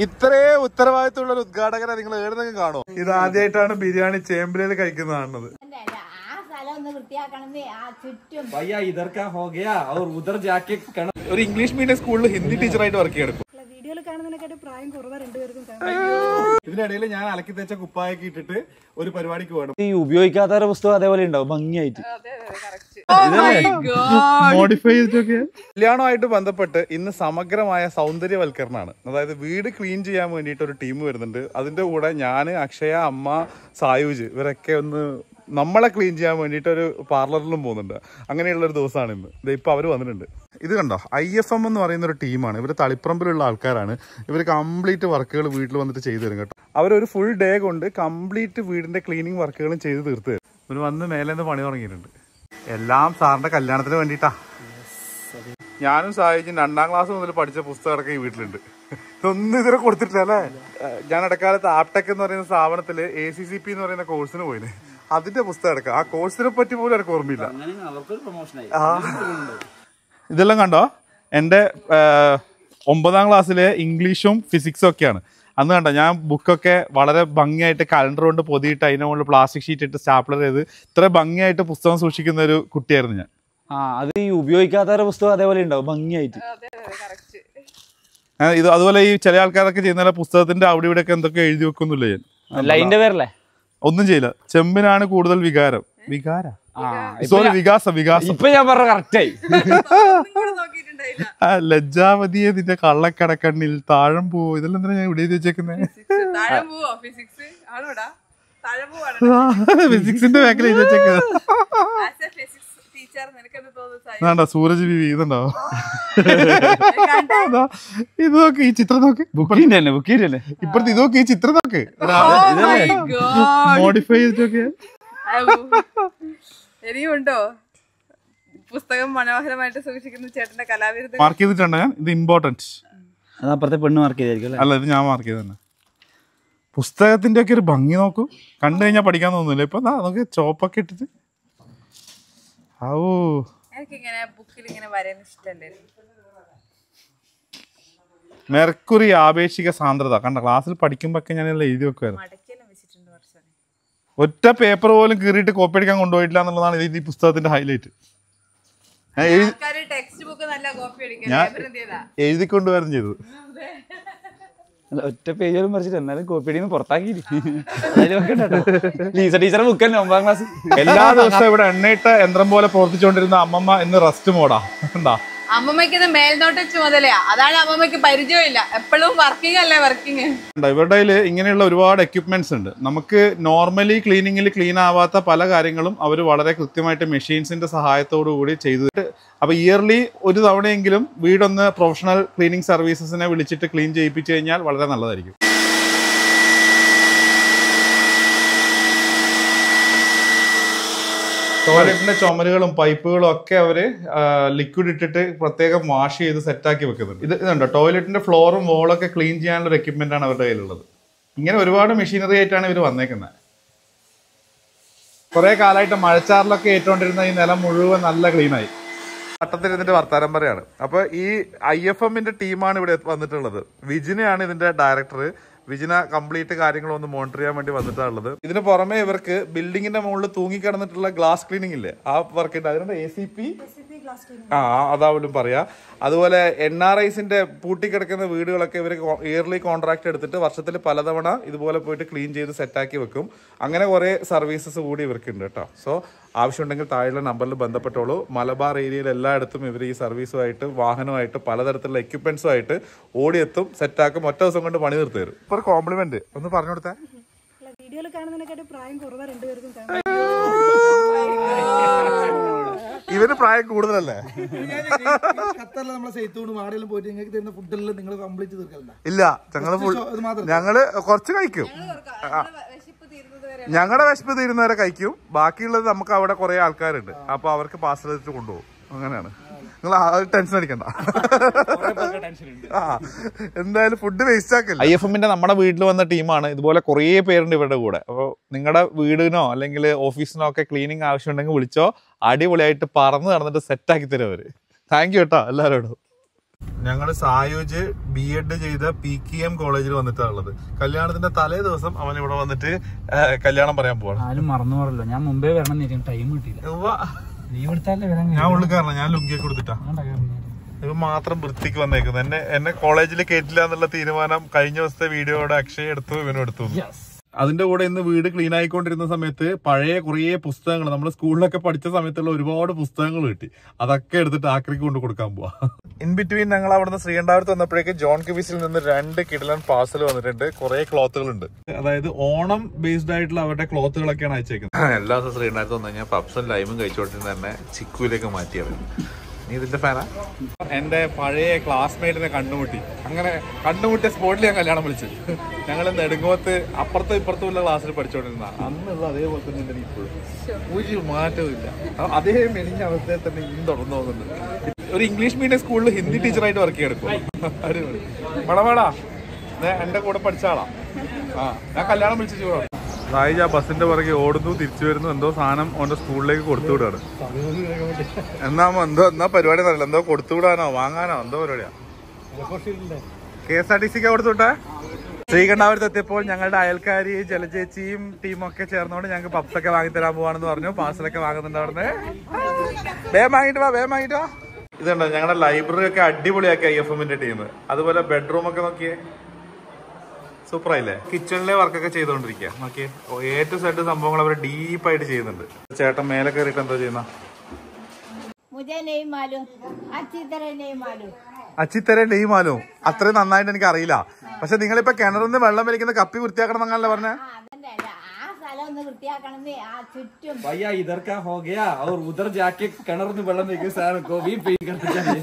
ഇത്രയും ഉത്തരവാദിത്തമുള്ള ഒരു ഉദ്ഘാടകരെ നിങ്ങൾ ഏടുന്നെങ്കിലും കാണോ? ഇത് ആദ്യമായിട്ടാണ് ബിരിയാണി ചേമ്പിലയിൽ കഴിക്കുന്നത് കാണുന്നത്. ഒരു ഇംഗ്ലീഷ് മീഡിയം സ്കൂളിൽ ഹിന്ദി ടീച്ചറായിട്ട് വർക്ക് ചെയ്യണം. ഇതിനിടയിൽ ഞാൻ അലക്കി തേച്ച കുപ്പായൊക്കെ ഇട്ടിട്ട് ഒരു പരിപാടിക്ക് വേണം. ഈ ഉപയോഗിക്കാത്ത പുസ്തകം അതേപോലെ ഉണ്ടാവും ഭംഗിയായിട്ട് മോഡിഫൈ ചെയ്തിട്ടൊക്കെ. കല്യാണമായിട്ട് ബന്ധപ്പെട്ട് ഇന്ന് സമഗ്രമായ സൗന്ദര്യവൽക്കരണമാണ്. അതായത് വീട് ക്ലീൻ ചെയ്യാൻ വേണ്ടിയിട്ട് ഒരു ടീം വരുന്നുണ്ട്. അതിന്റെ കൂടെ ഞാൻ, അക്ഷയ, അമ്മ, സായൂജ് ഇവരൊക്കെ ഒന്ന് നമ്മളെ ക്ലീൻ ചെയ്യാൻ വേണ്ടിയിട്ട് ഒരു പാർലറിലും പോകുന്നുണ്ട്. അങ്ങനെയുള്ളൊരു ദിവസമാണ് ഇന്ന്. ഇപ്പൊ അവർ വന്നിട്ടുണ്ട്. ഇത് കണ്ടോ, IFM എന്ന് പറയുന്ന ഒരു ടീമാണ്. ഇവർ തളിപ്പറമ്പിലുള്ള ആൾക്കാരാണ്. ഇവർ കംപ്ലീറ്റ് വർക്കുകൾ വീട്ടിൽ വന്നിട്ട് ചെയ്തു തരും കേട്ടോ. അവരൊരു ഫുൾ ഡേ കൊണ്ട് കംപ്ലീറ്റ് വീടിന്റെ ക്ലീനിങ് വർക്കുകളും ചെയ്ത് തീർത്ത് തരും. ഇവർ വന്ന് മേലേന്ന് പണി തുടങ്ങിയിട്ടുണ്ട്. എല്ലാം സാറിന്റെ കല്യാണത്തിന് വേണ്ടിയിട്ടാ. ഞാനും സാഹിജും 2ാം ക്ലാസ് മുതൽ പഠിച്ച പുസ്തകമൊക്കെ ഈ വീട്ടിലുണ്ട്. ഇതൊന്നും ഇതുവരെ കൊടുത്തിട്ടില്ല അല്ലേ. ഞാൻ ഇടക്കാലത്ത് ആപ്ടെക് എന്ന് പറയുന്ന സ്ഥാപനത്തില് ACCP എന്ന് പറയുന്ന കോഴ്സിന് പോയിന്. അതിന്റെ പുസ്തകം എടുക്കാം. ആ കോഴ്സിനെ പറ്റി പോലും എനിക്ക് ഓർമ്മയില്ല. ഇതെല്ലാം കണ്ടോ, എൻ്റെ 9ാം ക്ലാസ്സിലെ ഇംഗ്ലീഷും ഫിസിക്സും ഒക്കെയാണ്. അന്ന് കണ്ടോ ഞാൻ ബുക്കൊക്കെ വളരെ ഭംഗിയായിട്ട് കലണ്ടർ കൊണ്ട് പൊതിയിട്ട് അതിൻ്റെ മുകളിൽ പ്ലാസ്റ്റിക് ഷീറ്റ് ഇട്ട് സ്റ്റാപ്ലർ ചെയ്ത് ഇത്ര ഭംഗിയായിട്ട് പുസ്തകം സൂക്ഷിക്കുന്ന ഒരു കുട്ടിയായിരുന്നു ഞാൻ. അത് ഈ ഉപയോഗിക്കാത്ത പുസ്തകം അതേപോലെ ഉണ്ടാവും ഭംഗിയായിട്ട്. ഇത് അതുപോലെ ഈ ചില ആൾക്കാരൊക്കെ ചെയ്യുന്ന പുസ്തകത്തിന്റെ അവിടെ ഇവിടെ ഒക്കെ എന്തൊക്കെ എഴുതി വെക്കുന്നില്ല ഞാൻ. ലൈൻ്റെ പേരല്ലേ? ഒന്നും ചെയ്യില്ല. ചെമ്പിനാണ് കൂടുതൽ വികാരം. സോറി, വികാസം. ഇപ്പൊ ഞാൻ പറഞ്ഞ കറക്റ്റായി. ലജ്ജാവതിയെ നിന്റെ കള്ളക്കടക്കണ്ണിൽ താഴം പോവോ, ഇതെല്ലാം എന്തിനാ ഞാൻ ഇവിടെ എഴുതി വെച്ചേക്കുന്നത്? ഫിസിക്സിന്റെ ബാക്കിൽ എഴുതി വെച്ചേക്കുന്നത്. വേണ്ട, സൂരജ് ബിവി ഇതുണ്ടോ? ഇത് നോക്ക്, ഈ ചിത്രം നോക്ക്. ബുക്കിന്റെ ഇപ്പഴത്തെ ഇത് നോക്ക്, ഈ ചിത്രം നോക്ക്. മോഡിഫൈ ചെയ്തിട്ടൊക്കെ. ഇനിയുണ്ടോ പുസ്തകം മനോഹരമായിട്ട് സൂക്ഷിക്കുന്ന ചേട്ടന്റെ കലാവിരുദ്ധ മാർക്ക് ചെയ്തിട്ടുണ്ട് ഞാൻ. ഇത് ഇമ്പോർട്ടന്റ്. അപ്പുറത്തെ പെണ്ണ് മാർക്ക് ചെയ്തായിരിക്കും അല്ല, ഇത് ഞാൻ മാർക്ക് ചെയ്ത് തന്നെ. പുസ്തകത്തിന്റെ ഒക്കെ ഒരു ഭംഗി നോക്കൂ. കണ്ടു കഴിഞ്ഞാൽ പഠിക്കാൻ തോന്നുന്നില്ല. ഇപ്പൊ നമുക്ക് ചോപ്പൊക്കെ ഇട്ടിട്ട്. എനിക്കിങ്ങനെ ബുക്കിൽ ഇങ്ങനെ വരാൻ ഇഷ്ടമല്ലേ. മെർക്കുറി ആപേക്ഷിക സാന്ദ്രത കണ്ട. ക്ലാസ്സിൽ പഠിക്കുമ്പോഴൊക്കെ ഞാനെല്ലാം എഴുതി വെക്കുമായിരുന്നു. ഒറ്റ പേപ്പർ പോലും കീറിയിട്ട് കോപ്പി അടിക്കാൻ കൊണ്ടുപോയിട്ടില്ല എന്നുള്ളതാണ് ഈ പുസ്തകത്തിന്റെ ഹൈലൈറ്റ്. ഞാൻ എഴുതിക്കൊണ്ടുവരും ചെയ്തത്. ഒറ്റ പേജോലും മറിച്ചിട്ട് എന്നാലും കോപ്പിയടിന്ന് പുറത്താക്കി. ലീസ ടീച്ചറെ ബുക്ക് തന്നെ 9ാം ക്ലാസ്. എല്ലാ ദിവസവും ഇവിടെ എണ്ണയിട്ട യന്ത്രം പോലെ പ്രവർത്തിച്ചുകൊണ്ടിരുന്ന അമ്മമ്മ ഇന്ന് റെസ്റ്റ് മോഡാ. എന്താ അമ്മമ്മയ്ക്ക് ഇത് മേൽനോട്ട ചുമതലയാ. അതാണ് അമ്മമ്മയ്ക്ക് പരിചയമില്ല. എപ്പോഴും വർക്കിംഗ് അല്ലേ വർക്കിംഗ്. ഇവരുടെ ഇങ്ങനെയുള്ള ഒരുപാട് എക്യുപ്മെന്റ്സ് ഉണ്ട്. നമുക്ക് നോർമലി ക്ലീനിങ്ങിൽ ക്ലീൻ ആവാത്ത പല കാര്യങ്ങളും അവർ വളരെ കൃത്യമായിട്ട് മെഷീൻസിന്റെ സഹായത്തോടു കൂടി ചെയ്തിട്ട്, അപ്പൊ ഇയർലി ഒരു തവണയെങ്കിലും വീടൊന്ന് പ്രൊഫഷണൽ ക്ലീനിങ് സർവീസസിനെ വിളിച്ചിട്ട് ക്ലീൻ ചെയ്യിപ്പിച്ചു കഴിഞ്ഞാൽ വളരെ നല്ലതായിരിക്കും. ടോയ്ലറ്റിന്റെ ചുമരുകളും പൈപ്പുകളും ഒക്കെ അവര് ലിക്വിഡ് ഇട്ടിട്ട് പ്രത്യേകം വാഷ് ചെയ്ത് സെറ്റാക്കി വെക്കുന്നുണ്ട്. ഇതുണ്ടോ, ടോയ്ലറ്റിന്റെ ഫ്ലോറും വോളൊക്കെ ക്ലീൻ ചെയ്യാനുള്ള ഒരു എക്യുപ്മെന്റ് ആണ് അവരുടെ കയ്യിലുള്ളത്. ഇങ്ങനെ ഒരുപാട് മെഷീനറി ആയിട്ടാണ് ഇവർ വന്നേക്കുന്നത്. കുറെ കാലമായിട്ട് മഴച്ചാറിലൊക്കെ ഏറ്റുകൊണ്ടിരുന്ന ഈ നിലം മുഴുവൻ നല്ല ക്ലീനായി. പട്ടത്തിരുന്നിട്ട് വർത്താനം പറയാണ്. അപ്പൊ ഈ IFMന്റെ ടീമാണ് ഇവിടെ വന്നിട്ടുള്ളത്. വിജിനയാണ് ഇതിന്റെ ഡയറക്ടർ. വിജിന കംപ്ലീറ്റ് കാര്യങ്ങളൊന്ന് മോണിറ്റർ ചെയ്യാൻ വേണ്ടി വന്നിട്ടുള്ളത്. ഇതിന് പുറമെ ഇവർക്ക് ബിൽഡിങ്ങിന്റെ മുകളിൽ തൂങ്ങിക്കിടന്നിട്ടുള്ള ഗ്ലാസ് ക്ലീനിങ് ഇല്ലേ, ആ വർക്ക് ഉണ്ട്. അതിന്റെ ACP അതാവലും പറയാ. അതുപോലെ NRIസിന്റെ പൂട്ടിക്കിടക്കുന്ന വീടുകളൊക്കെ ഇവർ ഇയർലി കോൺട്രാക്ട് എടുത്തിട്ട് വർഷത്തിൽ പലതവണ ഇതുപോലെ പോയിട്ട് ക്ലീൻ ചെയ്ത് സെറ്റാക്കി വെക്കും. അങ്ങനെ കുറെ സർവീസസ് കൂടി ഇവർക്കുണ്ട് കേട്ടോ. സോ ആവശ്യമുണ്ടെങ്കിൽ താഴെയുള്ള നമ്പറിൽ ബന്ധപ്പെട്ടോളൂ. മലബാർ ഏരിയയിൽ എല്ലായിടത്തും ഇവർ ഈ സർവീസുമായിട്ട് വാഹനമായിട്ട് പലതരത്തിലുള്ള എക്യുപ്മെന്റ്സുമായിട്ട് ഓടിയെത്തും, സെറ്റാക്കും. ഒറ്റ ദിവസം കൊണ്ട് പണി തീർത്ത് തരും. ഇപ്പൊ ഒരു കോംപ്ലിമെന്റ് ഒന്ന് പറഞ്ഞു കൊടുത്തേ. ഇവര് പ്രായം കൂടുതലല്ലേ? ഇല്ല, ഞങ്ങള് കുറച്ച് കഴിക്കും. ഞങ്ങളുടെ വിശപ്പ് തീരുന്നവരെ കഴിക്കും. ബാക്കിയുള്ളത് നമുക്ക് അവിടെ കുറെ ആൾക്കാരുണ്ട്. അപ്പൊ അവർക്ക് പാർസൽ ചെയ്തിട്ട് കൊണ്ടുപോകും. അങ്ങനെയാണ്. നിങ്ങൾ ടെൻഷൻ അടിക്കണ്ട. എന്തായാലും ഫുഡ് വേസ്റ്റ് ആക്കില്ല. IFMന്റെ നമ്മുടെ വീട്ടിൽ വന്ന ടീമാണ്. ഇതുപോലെ കുറേ പേരുണ്ട് ഇവരുടെ കൂടെ. അപ്പോൾ നിങ്ങളുടെ വീടിനോ അല്ലെങ്കിൽ ഓഫീസിനോ ഒക്കെ ക്ലീനിങ് ആവശ്യമുണ്ടെങ്കിൽ വിളിച്ചോ. അടിപൊളിയായിട്ട് പറന്ന് നടന്നിട്ട് സെറ്റാക്കി തരും അവര്. താങ്ക് യു കേട്ടോ എല്ലാവരോടും. ഞങ്ങള് സായുജ് BEd ചെയ്ത PKM കോളേജിൽ വന്നിട്ടാണ് ഉള്ളത്. കല്യാണത്തിന്റെ തലേ ദിവസം അവൻ ഇവിടെ വന്നിട്ട് കല്യാണം പറയാൻ പോവാണ്. ആരും മറന്നു പറയല്ലോ, ഞാൻ മുമ്പേ വരണം, ടൈം കിട്ടിയില്ല. ലീവ് എടുത്താലേ വരാൻ. ഞാൻ ഉള്ളിക്കാരണം, ഞാൻ ലുങ്കിയൊക്കെ കൊടുത്തിട്ടാ. ഇവ മാത്രം വൃത്തിക്ക് വന്നേക്കുന്നു. എന്നെ കോളേജിൽ കേട്ടില്ല എന്നുള്ള തീരുമാനം കഴിഞ്ഞ ദിവസത്തെ വീഡിയോയുടെ അക്ഷയ എടുത്തു, ഇവനും എടുത്തു. അതിന്റെ കൂടെ ഇന്ന് വീട് ക്ലീൻ ആയിക്കൊണ്ടിരുന്ന സമയത്ത് പഴയ കുറേ പുസ്തകങ്ങൾ, നമ്മൾ സ്കൂളിലൊക്കെ പഠിച്ച സമയത്തുള്ള ഒരുപാട് പുസ്തകങ്ങൾ കിട്ടി. അതൊക്കെ എടുത്തിട്ട് ആക്രിക്ക് കൊണ്ട് കൊടുക്കാൻ പോവാ. ഇൻ ബിറ്റ്വീൻ ഞങ്ങൾ അവിടുന്ന് ശ്രീകണ്ഠാപുരത്ത് വന്നപ്പോഴേക്ക് ജോൺ കിവീസിൽ നിന്ന് 2 കിടിലൻ പാർസൽ വന്നിട്ടുണ്ട്. കുറെ ക്ലോത്തുകൾ ഉണ്ട്, അതായത് ഓണം ബേസ്ഡ് ആയിട്ടുള്ള അവരുടെ ക്ലോത്തുകളൊക്കെയാണ് അയച്ചേക്കുന്നത്. എല്ലാ ദിവസം ശ്രീകണ്ഠാപുരത്ത് വന്നു കഴിഞ്ഞാൽ പപ്സും ലൈമും കഴിച്ചുകൊണ്ടിരുന്ന തന്നെ ചിക്കുവിലേക്ക് മാറ്റിയവർ. നീ ഇതിന്റെ ഫാനാ? എന്റെ പഴയ ക്ലാസ്മേറ്റിനെ കണ്ടുമുട്ടി. അങ്ങനെ കണ്ടുമുട്ടിയ സ്പോട്ടിൽ ഞാൻ കല്യാണം വിളിച്ചു. ഞങ്ങൾ നെടുങ്ങോത്ത് അപ്പുറത്തും ഇപ്പുറത്തും ഉള്ള ക്ലാസ്സിൽ പഠിച്ചുകൊണ്ടിരുന്ന അന്നുള്ള അതേപോലെ തന്നെ ഉണ്ട്. ഇപ്പോഴും ഒരു മാറ്റവും ഇല്ല. അതേ മെലിഞ്ഞ അവസ്ഥയിൽ തന്നെ ഇന്നും തുടർന്നു പോകുന്നുണ്ട്. ഒരു ഇംഗ്ലീഷ് മീഡിയം സ്കൂളിൽ ഹിന്ദി ടീച്ചറായിട്ട് വർക്ക് ചെയ്തെടുക്കും. അടിപൊളി. മേടാ എന്റെ കൂടെ പഠിച്ച ആളാ. ഞാൻ കല്യാണം വിളിച്ചു പോകാം. സായിജ് ആ ബസ്സിന്റെ പുറകെ ഓടുന്നു, തിരിച്ചു വരുന്നു, എന്തോ സാധനം ഓന്റെ സ്കൂളിലേക്ക് കൊടുത്തുവിടാണ്. എന്നാ പരിപാടി എന്നറിയില്ല. എന്തോ കൊടുത്തുവിടാനോ വാങ്ങാനോ എന്തോ പരിപാടിയാ. KSRTCക്ക് കൊടുത്തുവിട്ടെ. ശ്രീകണ്ഠാപുരത്ത് എത്തിയപ്പോൾ ഞങ്ങളുടെ അയൽക്കാരി ജലചേച്ചിയും ടീമൊക്കെ ചേർന്നോണ്ട് ഞങ്ങൾക്ക് പപ്സൊക്കെ വാങ്ങിത്തരാൻ പോവാണെന്ന് പറഞ്ഞു. പാഴ്സലൊക്കെ വാങ്ങുന്നുണ്ട് അവിടുന്ന്. വേഗം വാങ്ങിട്ട് വാ. ഇതുണ്ടോ ഞങ്ങളുടെ ലൈബ്രറി ഒക്കെ അടിപൊളിയാക്കി IFMന്റെ ടീം. അതുപോലെ ബെഡ്റൂം ഒക്കെ നോക്കിയേ, സൂപ്പറായില്ലേ. കിച്ചണിലെ വർക്കൊക്കെ ചെയ്തോണ്ടിരിക്കുക. നോക്കിയേ, A to Z സംഭവങ്ങൾ അവർ ഡീപ്പായിട്ട് ചെയ്യുന്നുണ്ട്. ചേട്ടൻ മേലെ കയറിയിട്ട് എന്താ ചെയ്യുന്ന? അച്ചിത്തര നെയ്മാലും അത്രയും നന്നായിട്ട് എനിക്ക് അറിയില്ല. പക്ഷെ നിങ്ങളിപ്പോ കിണറിൽ നിന്ന് വെള്ളം വലിക്കുന്ന കപ്പി വൃത്തിയാക്കണം എന്നല്ലേ പറഞ്ഞേ?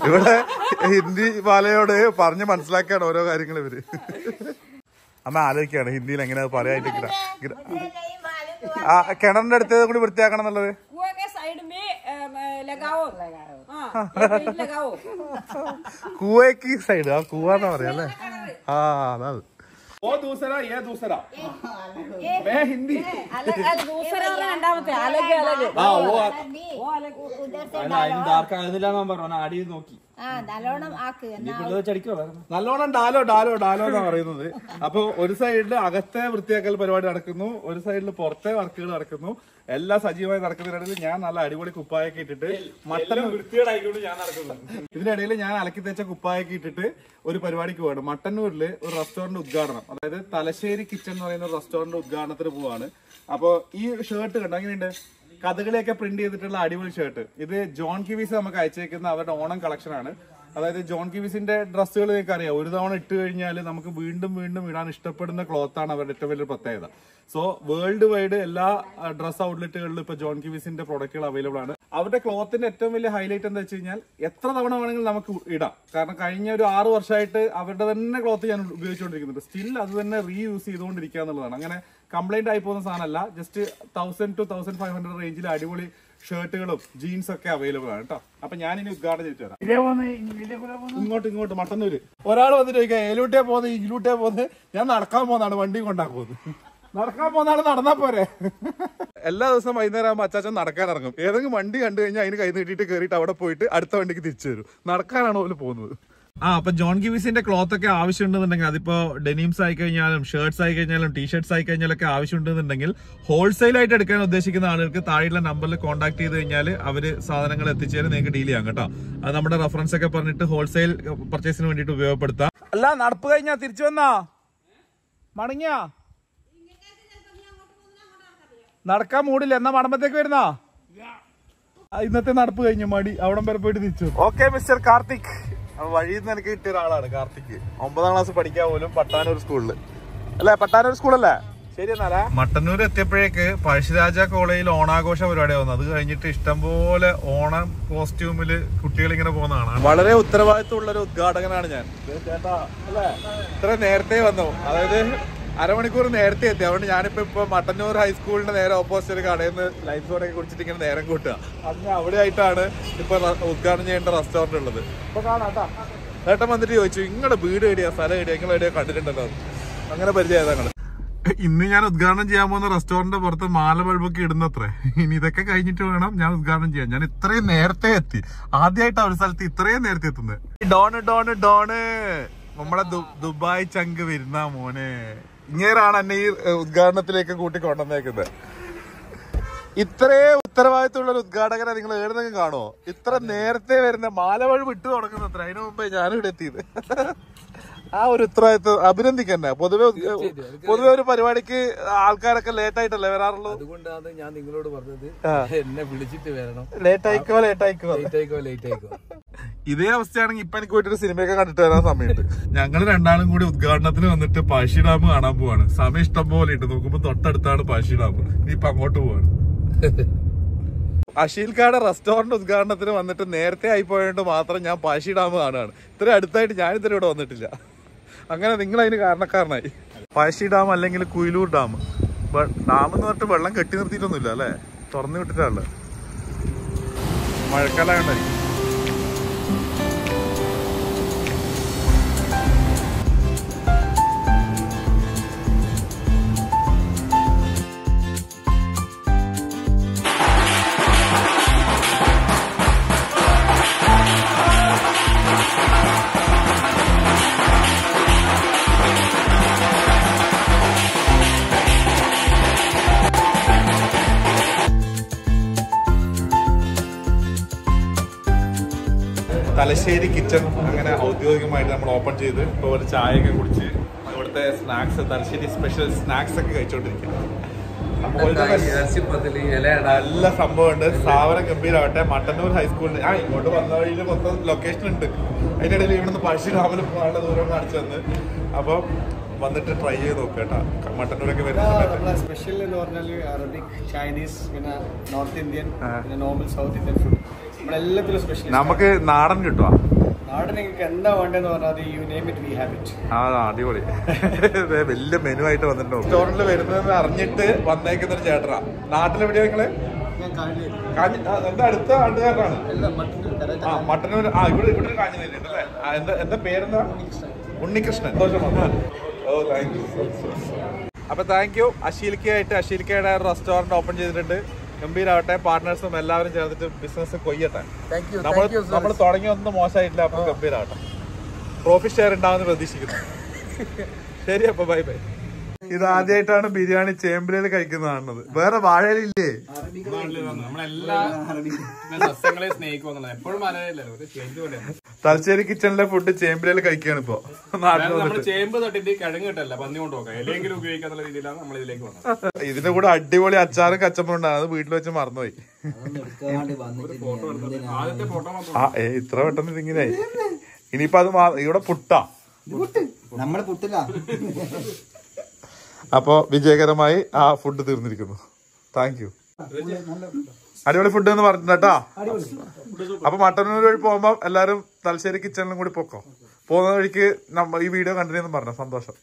ഇവിടെ ഹിന്ദി ബാലയോട് പറഞ്ഞ് മനസ്സിലാക്കിയാണ് ഓരോ കാര്യങ്ങൾ ഇവര്. അമ്മ ആലോചിക്കാണ് ഹിന്ദിയിൽ എങ്ങനെ പറയായിട്ട് കിണറിന്റെ അടുത്തത് കൂടി വൃത്തിയാക്കണം എന്നുള്ളത്. കൂവയ്ക്ക് സൈഡ്, ആ കൂവാന്നാ പറയാ അല്ലേ? അതാ वो दूसरा ये दूसरा मैं हिंदी दूसरा രണ്ടാമത്തെ അലഗ് അലഗ് നല്ലോണം ഡാലോ എന്നാ പറയുന്നത്. അപ്പൊ ഒരു സൈഡില് അകത്തെ വൃത്തിയാക്കൽ പരിപാടി നടക്കുന്നു, ഒരു സൈഡില് പുറത്തെ വർക്കുകൾ നടക്കുന്നു. എല്ലാം സജീവമായി നടക്കുന്നതിനിടയിൽ ഞാൻ നല്ല അടിപൊളി കുപ്പായൊക്കെ ഇട്ടിട്ട് ഇതിനിടയിൽ ഞാൻ അലക്കി തേച്ച കുപ്പായൊക്കെ ഇട്ടിട്ട് ഒരു പരിപാടിക്ക് പോവാണ്. മട്ടന്നൂരിൽ ഒരു റെസ്റ്റോറന്റ് ഉദ്ഘാടനം, അതായത് തലശ്ശേരി കിച്ചൺ എന്ന് പറയുന്ന ഒരു റെസ്റ്റോറന്റ് ഉദ്ഘാടനത്തിന് പോവാണ്. അപ്പൊ ഈ ഷർട്ട് കണ്ടോ, എങ്ങനെയുണ്ട്? കഥകളിയൊക്കെ പ്രിന്റ് ചെയ്തിട്ടുള്ള അടിപൊളി ഷർട്ട്. ഇത് ജോൺ കിവീസ് നമുക്ക് അയച്ചേക്കുന്ന അവരുടെ ഓണം കളക്ഷൻ ആണ്. അതായത് ജോൺ കിവീസിന്റെ ഡ്രസ്സുകൾ നിങ്ങൾക്ക് അറിയാം, ഒരു തവണ ഇട്ട് കഴിഞ്ഞാൽ നമുക്ക് വീണ്ടും വീണ്ടും ഇടാൻ ഇഷ്ടപ്പെടുന്ന ക്ലോത്താണ് അവരുടെ ഏറ്റവും വലിയ പ്രത്യേകത. സോ വേൾഡ് വൈഡ് എല്ലാ ഡ്രസ് ഔട്ട്ലെറ്റുകളിലും ഇപ്പൊ ജോൺ കിവീസിന്റെ പ്രൊഡക്റ്റുകൾ അവൈലബിൾ ആണ്. അവരുടെ ക്ലോത്തിന്റെ ഏറ്റവും വലിയ ഹൈലൈറ്റ് എന്താ വെച്ച് കഴിഞ്ഞാൽ എത്ര തവണ വേണമെങ്കിലും നമുക്ക് ഇടാം. കാരണം കഴിഞ്ഞ ഒരു 6 വർഷമായിട്ട് അവരുടെ തന്നെ ക്ലോത്ത് ഞാൻ ഉപയോഗിച്ചുകൊണ്ടിരിക്കുന്നുണ്ട്. സ്റ്റിൽ അത് തന്നെ റീയൂസ് ചെയ്തുകൊണ്ടിരിക്കുക എന്നുള്ളതാണ്. അങ്ങനെ കംപ്ലൈന്റ് ആയി പോകുന്ന സാധനമല്ല. ജസ്റ്റ് 1000 to 1500 റേഞ്ചിൽ അടിപൊളി ഷർട്ടുകളും ജീൻസ് ഒക്കെ അവൈലബിൾ ആണ് കേട്ടോ. അപ്പൊ ഞാനിനി ഉദ്ഘാടനം ചെയ്തിട്ട് വരാം. ഇങ്ങോട്ട് മട്ടന്നൂര് ഒരാൾ വന്നിട്ട് ചോദിക്കാം, ഏലൂട്ടേ പോകുന്നത് ഇലൂട്ടേ പോകുന്നത്. ഞാൻ നടക്കാൻ പോകുന്നതാണ്, വണ്ടി കൊണ്ടാക്കുന്നത്. നടക്കാൻ പോകുന്നതാണ്, നടന്നാ പോരെ. എല്ലാ ദിവസവും വൈകുന്നേരം ആകുമ്പോൾ അച്ചാച്ചൻ നടക്കാൻ ഇറങ്ങും. ഏതെങ്കിലും വണ്ടി കണ്ടു കഴിഞ്ഞാൽ അതിന് കൈ നീട്ടിയിട്ട് കയറിയിട്ട് അവിടെ പോയിട്ട് അടുത്ത വണ്ടിക്ക് തിരിച്ചു വരും. നടക്കാനാണ് പോലും പോകുന്നത്. അപ്പൊ ജോൺ കിവീസിന്റെ ക്ലോത്ത് ഒക്കെ ആവശ്യമുണ്ടെന്നുണ്ടെങ്കിൽ, അതിപ്പോ ഡെനിംസ് ആയി കഴിഞ്ഞാലും ഷർട്ട്സ് ആയി കഴിഞ്ഞാലും ടീഷർട്ട്സ് ആയി കഴിഞ്ഞാലൊക്കെ ആവശ്യമുണ്ടെന്നുണ്ടെങ്കിൽ ഹോൾസെയിൽ ആയിട്ട് എടുക്കാൻ ഉദ്ദേശിക്കുന്ന ആളുകൾക്ക് താഴെയുള്ള നമ്പറിൽ കോൺടാക്ട് ചെയ്ത് കഴിഞ്ഞാൽ അവര് സാധനങ്ങൾ എത്തിച്ചേരും, നിങ്ങൾക്ക് ഡീൽ ചെയ്യാം കേട്ടോ. അത് നമ്മുടെ റെഫറൻസ് ഒക്കെ പറഞ്ഞിട്ട് ഹോൾസെയിൽ പർച്ചേസിന് വേണ്ടിയിട്ട് ഉപയോഗപ്പെടുത്താം. അല്ല നടപ്പ് കഴിഞ്ഞാ തിരിച്ചു വന്നാ മടങ്ങിയാ നടക്കാൻ മൂടില്ല, എന്നാ മടമ്പത്തേക്ക് വരുന്നാ? ഇന്നത്തെ നടപ്പ് കഴിഞ്ഞു, മടി അവിടം വരെ പോയിട്ട് തിരിച്ചു. ഓക്കെ മിസ്റ്റർ കാർത്തിക്, വഴിയിൽ നിന്ന് എനിക്ക് കിട്ടിയ ഒരാളാണ് കാർത്തിക്. 9ാം ക്ലാസ് പഠിക്കാൻ പോലും പട്ടാനൂർ സ്കൂളില് അല്ലെ? പട്ടാനൂർ സ്കൂളല്ലേ? ശരി എന്നാലേ. മട്ടന്നൂർ എത്തിയപ്പോഴേക്ക് പഴശ്ശിരാജ കോളേജിൽ ഓണാഘോഷ പരിപാടി ആവുന്നു. അത് കഴിഞ്ഞിട്ട് ഇഷ്ടംപോലെ ഓണം കോസ്റ്റ്യൂമില് കുട്ടികൾ ഇങ്ങനെ പോകുന്നതാണ്. വളരെ ഉത്തരവാദിത്തമുള്ള ഒരു ഉദ്ഘാടകനാണ് ഞാൻ. ചേട്ടാ അല്ലെ, ഇത്ര നേരത്തെ വന്നു, അതായത് അരമണിക്കൂർ നേരത്തെ എത്തി. അതുകൊണ്ട് ഞാനിപ്പോ മട്ടന്നൂർ ഹൈസ്കൂളിന്റെ നേരെ ഓപ്പോസിറ്റ് ഒരു കടയിൽ നിന്ന് ലൈഫ് സോഡൊക്കെ കുടിച്ചിട്ട് ഇങ്ങനെ നേരം കൂട്ടുക. അതിന് അവിടെ ആയിട്ടാണ് ഇപ്പൊ ഉദ്ഘാടനം ചെയ്യേണ്ട റെസ്റ്റോറന്റ് ഉള്ളത്. ഇപ്പൊ കാണാട്ടാ. ഏട്ടൻ വന്നിട്ട് ചോദിച്ചു, നിങ്ങളുടെ വീട് എവിടെയാ, സ്ഥലം എവിടെയാ, നിങ്ങൾ എവിടെയാ കണ്ടിട്ടുണ്ടല്ലോ? അങ്ങനെ പരിചയം ഞങ്ങള്. ഇന്ന് ഞാൻ ഉദ്ഘാടനം ചെയ്യാൻ പോകുന്ന റെസ്റ്റോറന്റിന്റെ പുറത്ത് മാല ബൾബൊക്കെ ഇടുന്നത്രേ. ഇനി ഇതൊക്കെ കഴിഞ്ഞിട്ട് വേണം ഞാൻ ഉദ്ഘാടനം ചെയ്യാൻ. ഞാൻ ഇത്രയും നേരത്തെ എത്തി, ആദ്യമായിട്ടാണ് ഒരു സ്ഥലത്ത് ഇത്രയും നേരത്തെ എത്തുന്നത്. ഡോണ് നമ്മളെ ദുബായ് ചങ്ക് വരുന്ന മോനെ, ഇങ്ങേരാണ് എന്നെ ഈ ഉദ്ഘാടനത്തിലേക്ക് കൂട്ടി കൊണ്ടുവന്നേക്കുന്നത്. ഇത്രയും ഉത്തരവാദിത്തമുള്ള ഒരു ഉദ്ഘാടകനെ നിങ്ങൾ ഏടുന്നെങ്കിലും കാണുമോ? ഇത്ര നേരത്തെ വരുന്ന മാല ബൾബ് ഇട്ട് തുടങ്ങുന്നത്ര. അതിനു മുമ്പേ ഞാനിവിടെ എത്തിയത്. ആ ഒരു ഉത്തരവാദിത്വം അഭിനന്ദിക്കന്നെ. പൊതുവെ ഒരു പരിപാടിക്ക് ആൾക്കാരൊക്കെ ലേറ്റ് ആയിട്ടല്ലേ വരാറുള്ളൂ. അതുകൊണ്ടാണ് ഞാൻ നിങ്ങളോട് പറഞ്ഞത് എന്നെ വിളിച്ചിട്ട് വരണം. ലേറ്റ് ആയിക്കോ. ഇതേ അവസ്ഥയാണെങ്കിൽ ഇപ്പൊ എനിക്ക് പോയിട്ടൊരു സിനിമയൊക്കെ കണ്ടിട്ട് വരാൻ സമയമുണ്ട്. ഞങ്ങൾ രണ്ടാളും കൂടി ഉദ്ഘാടനത്തിന് വന്നിട്ട് പഴശ്ശി ഡാം കാണാൻ പോവാണ്. സമയം ഇഷ്ടം പോലെ ഇട്ട് നോക്കുമ്പോ തൊട്ടടുത്താണ് പഴശ്ശി ഡാം. ഇപ്പൊ അങ്ങോട്ട് പോവാണ്. അഷീൽക്കാട് റെസ്റ്റോറന്റ് ഉദ്ഘാടനത്തിന് വന്നിട്ട് നേരത്തെ ആയിപ്പോയത് മാത്രം ഞാൻ പഴശ്ശി ഡാം കാണുകയാണ്. ഇത്രയും അടുത്തായിട്ട് ഞാനിതുവരെ ഇവിടെ വന്നിട്ടില്ല. അങ്ങനെ നിങ്ങൾ അതിന് കാരണക്കാരനായി. പഴശ്ശി ഡാം അല്ലെങ്കിൽ കുയിലൂർ ഡാം. ഡാം എന്ന് പറഞ്ഞിട്ട് വെള്ളം കെട്ടി നിർത്തിയിട്ടൊന്നുമില്ല അല്ലേ, തുറന്നു വിട്ടിട്ടാണല്ലോ. മഴക്കാലമായോണ്ടായിരിക്കും. തലശ്ശേരി കിച്ചൺ അങ്ങനെ ഔദ്യോഗികമായിട്ട് നമ്മൾ ഓപ്പൺ ചെയ്ത് ഇപ്പോൾ ഒരു ചായയൊക്കെ കുടിച്ച് ഇവിടുത്തെ സ്നാക്സ്, തലശ്ശേരി സ്പെഷ്യൽ സ്നാക്സ് ഒക്കെ കഴിച്ചോണ്ടിരിക്കുക. നല്ല സംഭവമുണ്ട്. സ്ഥാപനം ഗംഭീരമാവട്ടെ. മട്ടന്നൂർ ഹൈസ്കൂളിന് ഇങ്ങോട്ട് വന്ന വഴിയിൽ മൊത്തം ലൊക്കേഷൻ ഉണ്ട്. അതിനിടയിൽ ഇവിടുന്ന് പഴശ്ശി ഡാമിൽ പോകാനുള്ള ദൂരം കാണിച്ചു തന്ന്. അപ്പം വന്നിട്ട് ട്രൈ ചെയ്ത് നോക്കുക കേട്ടോ. മട്ടന്നൂരൊക്കെ വരുന്ന സ്പെഷ്യൽ എന്ന് പറഞ്ഞാൽ അറബിക്, ചൈനീസ്, പിന്നെ നോർത്ത് ഇന്ത്യൻ, പിന്നെ നോർമൽ സൗത്ത് ഇന്ത്യൻ ഫുഡ് നമ്മളെല്ലാത്തിലും സ്പെഷ്യൽ. നമുക്ക് നാടൻ കിട്ടുക. നാടൻ നിങ്ങൾക്ക് എന്താ വേണ്ടതെന്ന് പറഞ്ഞാൽ you name it we have it. അടിപൊളി. വലിയ മെനു ആയിട്ട് വന്നിട്ടുണ്ടോ? റെസ്റ്റോറന്റിൽ വരുന്നതെന്ന് അറിഞ്ഞിട്ട് വന്നേക്കുന്ന ഒരു ചേട്ടനാ. നാട്ടിലെവിടെയാ നിങ്ങള്? എന്താ അടുത്ത ആണ്ടുകാരനാണ്? മട്ടന്നൂർ. ഇവിടെ കാഞ്ഞില്ലേ? എന്താ പേരെന്താ? ഉണ്ണികൃഷ്ണൻ. അപ്പൊ താങ്ക് യു. അഷീൽക്കയുടെ റെസ്റ്റോറന്റ് ഓപ്പൺ ചെയ്തിട്ടുണ്ട്. ഗംഭീരാവട്ടെ. പാർട്ട്നേഴ്സും എല്ലാവരും ചേർന്നിട്ട് ബിസിനസ് കൊയ്യട്ടെ. നമ്മൾ തുടങ്ങിയൊന്നും മോശമായിട്ടില്ല. അപ്പൊ ഗംഭീരാവട്ടെ. പ്രോഫിറ്റ് ഷെയർ ഉണ്ടാവുമെന്ന് പ്രതീക്ഷിക്കുന്നു. ശരി, അപ്പൊ ബൈ ബൈ. ഇത് ആദ്യമായിട്ടാണ് ബിരിയാണി ചേമ്പിലയിൽ കഴിക്കുന്നതാണത്. വേറെ വാഴയിലില്ലേ? തലശ്ശേരി കിച്ചണിലെ ഫുഡ് ചേമ്പിലയിൽ കഴിക്കുകയാണ് ഇപ്പൊ. ചേമ്പ് തട്ടിട്ട് കിഴങ്ങ് കിട്ടല്ല, പന്നി കൊണ്ടുപോകാം, എല്ലെങ്കിലും ഉപയോഗിക്കാന്നുള്ള രീതിയിലാണ് നമ്മൾ ഇതിലേക്ക് വന്നത്. ഇതിന്റെ കൂടെ അടിപൊളി അച്ചാറും കച്ചമ്പറും ഉണ്ടാകും. അത് വീട്ടിൽ വെച്ച് മറന്നുപോയി. ഇത്ര പെട്ടെന്ന് ഇതിങ്ങനെയായി. ഇനിയിപ്പോ അത് ഇവിടെ പുട്ടാ. നമ്മള് പുട്ടില്ല. അപ്പോ വിജയകരമായി ആ ഫുഡ് തീർന്നിരിക്കുന്നു. Thank you. അടിപൊളി ഫുഡ് എന്ന് പറഞ്ഞിട്ടാ. അപ്പൊ മട്ടന്നൂർ വഴി പോകുമ്പോ എല്ലാരും തലശ്ശേരി കിച്ചണിലും കൂടി പൊക്കോ. പോകുന്ന വഴിക്ക് ഈ വീഡിയോ കണ്ടിന്യൂ പറഞ്ഞു. സന്തോഷം.